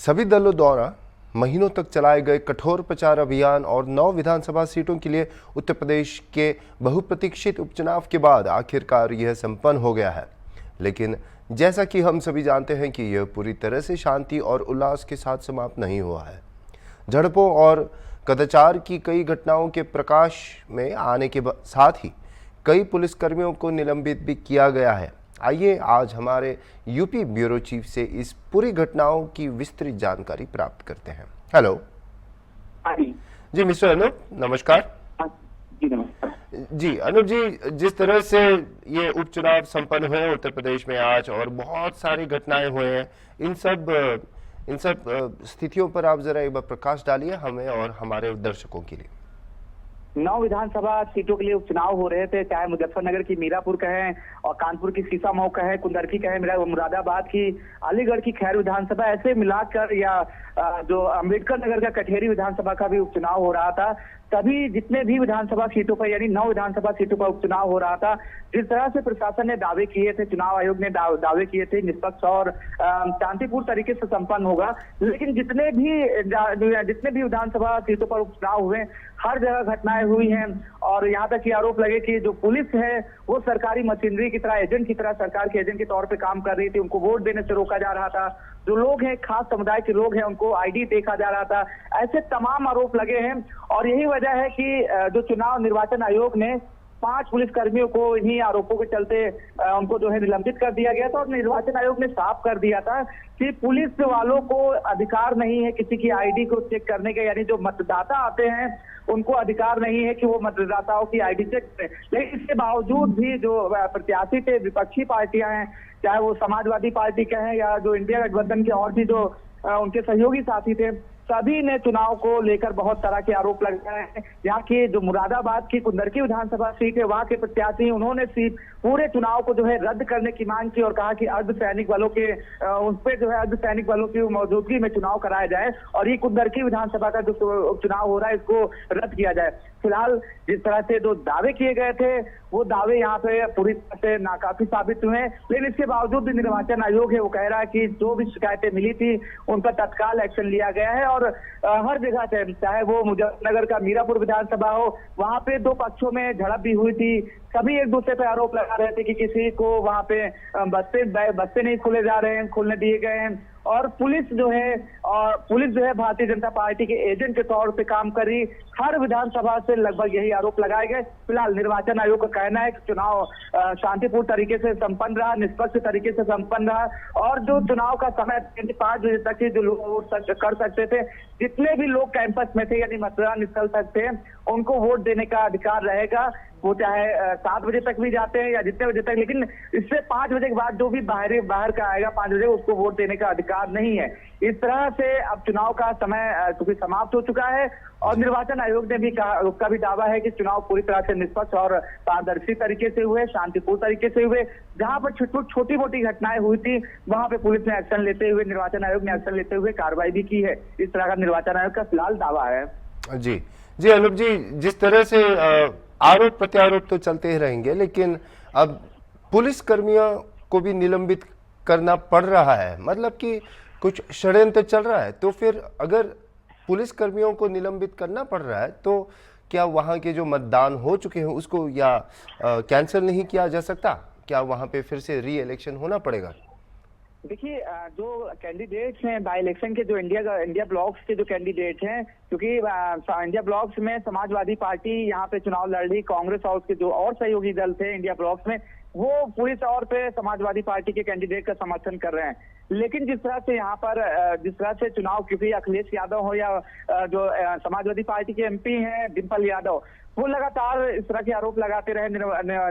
सभी दलों द्वारा महीनों तक चलाए गए कठोर प्रचार अभियान और 9 विधानसभा सीटों के लिए उत्तर प्रदेश के बहुप्रतीक्षित उपचुनाव के बाद आखिरकार यह संपन्न हो गया है। लेकिन जैसा कि हम सभी जानते हैं कि यह पूरी तरह से शांति और उल्लास के साथ समाप्त नहीं हुआ है। झड़पों और कदाचार की कई घटनाओं के प्रकाश में आने के साथ ही कई पुलिसकर्मियों को निलंबित भी किया गया है। आइए आज हमारे यूपी ब्यूरो चीफ से इस पूरी घटनाओं की विस्तृत जानकारी प्राप्त करते हैं। हेलो जी मिस्टर अनूप, नमस्कार। जी नमस्कार। जी अनूप जी, जिस तरह से ये उपचुनाव संपन्न हुए हैं उत्तर प्रदेश में आज और बहुत सारी घटनाएं हुए हैं, इन सब स्थितियों पर आप जरा एक बार प्रकाश डालिए हमें और हमारे दर्शकों के लिए। 9 विधानसभा सीटों के लिए उपचुनाव हो रहे थे, चाहे मुजफ्फरनगर की मीरापुर कहें और कानपुर की सीसामऊ कहें, कुंदरकी कहें, मुरादाबाद की, अलीगढ़ की खैर विधानसभा, ऐसे मिलाकर या जो अम्बेडकर नगर का कटहेरी विधानसभा का भी उपचुनाव हो रहा था। सभी जितने भी विधानसभा सीटों पर यानी 9 विधानसभा सीटों पर उपचुनाव हो रहा था, जिस तरह से प्रशासन ने दावे किए थे, चुनाव आयोग ने दावे किए थे निष्पक्ष और शांतिपूर्ण तरीके से संपन्न होगा, लेकिन जितने भी विधानसभा सीटों पर उपचुनाव हुए हर जगह घटनाएं हुई हैं। और यहाँ तक कि आरोप लगे कि जो पुलिस है वो सरकारी मशीनरी की तरह, एजेंट की तरह, सरकार के एजेंट के तौर पे काम कर रही थी। उनको वोट देने से रोका जा रहा था। जो लोग हैं, खास समुदाय के लोग हैं, उनको आईडी देखा जा रहा था। ऐसे तमाम आरोप लगे हैं और यही वजह है कि जो चुनाव निर्वाचन आयोग ने 5 पुलिसकर्मियों को इन्हीं आरोपों के चलते उनको जो है निलंबित कर दिया गया था। और निर्वाचन आयोग ने साफ कर दिया था कि पुलिस वालों को अधिकार नहीं है किसी की आईडी को चेक करने के, यानी जो मतदाता आते हैं उनको अधिकार नहीं है कि वो मतदाताओं की आईडी चेक करें। लेकिन इसके बावजूद भी जो प्रत्याशी थे, विपक्षी पार्टियां हैं, चाहे वो समाजवादी पार्टी के हैं या जो इंडिया गठबंधन के और भी जो उनके सहयोगी साथी थे, सभी ने चुनाव को लेकर बहुत तरह के आरोप लगाए हैं। यहाँ की जो मुरादाबाद की कुंदरकी विधानसभा सीट है, वहां के प्रत्याशी उन्होंने पूरे चुनाव को जो है रद्द करने की मांग की और कहा कि अर्धसैनिक बलों के उस पर जो है अर्धसैनिक बलों की मौजूदगी में चुनाव कराया जाए और ये कुंदरकी विधानसभा का जो चुनाव हो रहा है इसको रद्द किया जाए। फिलहाल जिस तरह से जो दावे किए गए थे वो दावे यहाँ पे पूरी तरह से नाकाफी साबित हुए, लेकिन इसके बावजूद भी निर्वाचन आयोग है वो कह रहा है कि जो भी शिकायतें मिली थी उन पर तत्काल एक्शन लिया गया है। और हर जगह से, चाहे वो मुजफ्फरनगर का मीरापुर विधानसभा हो, वहां पे 2 पक्षों में झड़प भी हुई थी। सभी एक दूसरे पे आरोप लगा रहे थे कि किसी को वहां पे बस्ते नहीं खोले जा रहे हैं, खोलने दिए गए हैं। और पुलिस जो है भारतीय जनता पार्टी के एजेंट के तौर पे काम कर रही। हर विधानसभा से लगभग यही आरोप लगाए गए। फिलहाल निर्वाचन आयोग का कहना है कि चुनाव शांतिपूर्ण तरीके से संपन्न रहा, निष्पक्ष तरीके से संपन्न रहा और जो चुनाव का समय 5 बजे तक ही जो लोग वोट कर सकते थे, जितने भी लोग कैंपस में थे यानी मतदान स्थल तक थे, उनको वोट देने का अधिकार रहेगा। वो चाहे 7 बजे तक भी जाते हैं या जितने बजे तक, लेकिन इससे 5 बजे के बाद जो भी बाहर का आएगा 5 बजे, उसको वोट देने का अधिकार नहीं है। इस तरह से अब चुनाव का समय क्योंकि समाप्त हो चुका है और निर्वाचन आयोग ने भी कहा, उसका भी दावा है कि चुनाव पूरी तरह से निष्पक्ष और पारदर्शी तरीके से हुए, शांतिपूर्ण तरीके से हुए। जहां पर छोटी मोटी घटनाएं हुई थी वहां पे पुलिस ने एक्शन लेते हुए, निर्वाचन आयोग ने एक्शन लेते हुए कार्रवाई भी की है। इस तरह का निर्वाचन आयोग का फिलहाल दावा है। जी अनूप जी, जिस तरह से आरोप प्रत्यारोप तो चलते ही रहेंगे, लेकिन अब पुलिस कर्मियों को भी निलंबित करना पड़ रहा है, मतलब कि कुछ षड्यंत्र चल रहा है। तो फिर अगर पुलिस कर्मियों को निलंबित करना पड़ रहा है तो क्या वहां के जो मतदान हो चुके हैं उसको या कैंसिल नहीं किया जा सकता? क्या वहां पे फिर से री इलेक्शन होना पड़ेगा? देखिए, जो कैंडिडेट्स हैं बाई इलेक्शन के, जो इंडिया ब्लॉक्स के जो कैंडिडेट हैं, क्योंकि इंडिया ब्लॉक्स में समाजवादी पार्टी यहाँ पे चुनाव लड़ रही, कांग्रेस और उसके जो और सहयोगी दल थे इंडिया ब्लॉक्स में, वो पूरी तौर पे समाजवादी पार्टी के कैंडिडेट का समर्थन कर रहे हैं। लेकिन जिस तरह से यहाँ पर जिस तरह से चुनाव, क्योंकि अखिलेश यादव हो या जो समाजवादी पार्टी के एमपी हैं डिम्पल यादव, वो लगातार इस तरह के आरोप लगाते रहे।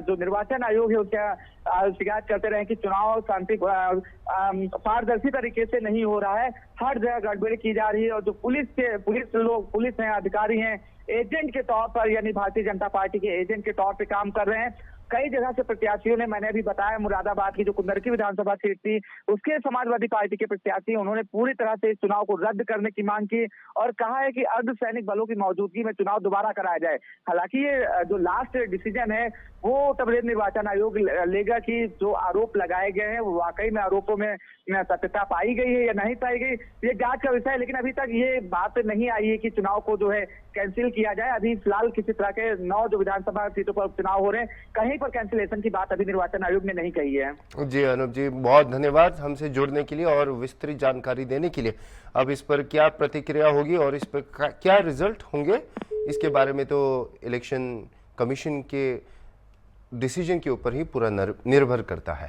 जो निर्वाचन आयोग है उसका शिकायत करते रहे कि चुनाव शांति पारदर्शी तरीके से नहीं हो रहा है, हर जगह गड़बड़ी की जा रही है। और जो पुलिस हैं, अधिकारी हैं, एजेंट के तौर पर यानी भारतीय जनता पार्टी के एजेंट के तौर पे काम कर रहे हैं। कई जगह से प्रत्याशियों ने, मैंने अभी बताया मुरादाबाद की जो कुंदरकी विधानसभा सीट थी उसके समाजवादी पार्टी के प्रत्याशी, उन्होंने पूरी तरह से इस चुनाव को रद्द करने की मांग की और कहा है कि अर्धसैनिक बलों की मौजूदगी में चुनाव दोबारा कराया जाए। हालांकि ये जो लास्ट डिसीजन है वो उत्तर प्रदेश निर्वाचन आयोग लेगा कि जो आरोप लगाए गए हैं वो वाकई में आरोपों में सत्यता पाई गई है या नहीं पाई गई, ये जांच का विषय है। लेकिन अभी तक ये बात नहीं आई है कि चुनाव को जो है कैंसिल किया जाए। अभी फिलहाल किसी तरह के 9 जो विधानसभा सीटों पर चुनाव हो रहे हैं, कहीं पर कैंसिलेशन की बात अभी निर्वाचन आयोग ने नहीं कही है। जी अनूप जी, बहुत धन्यवाद हमसे जुड़ने के लिए और विस्तृत जानकारी देने के लिए। अब इस पर क्या प्रतिक्रिया होगी और इस पर क्या रिजल्ट होंगे, इसके बारे में तो इलेक्शन कमीशन के डिसीजन के ऊपर ही पूरा निर्भर करता है।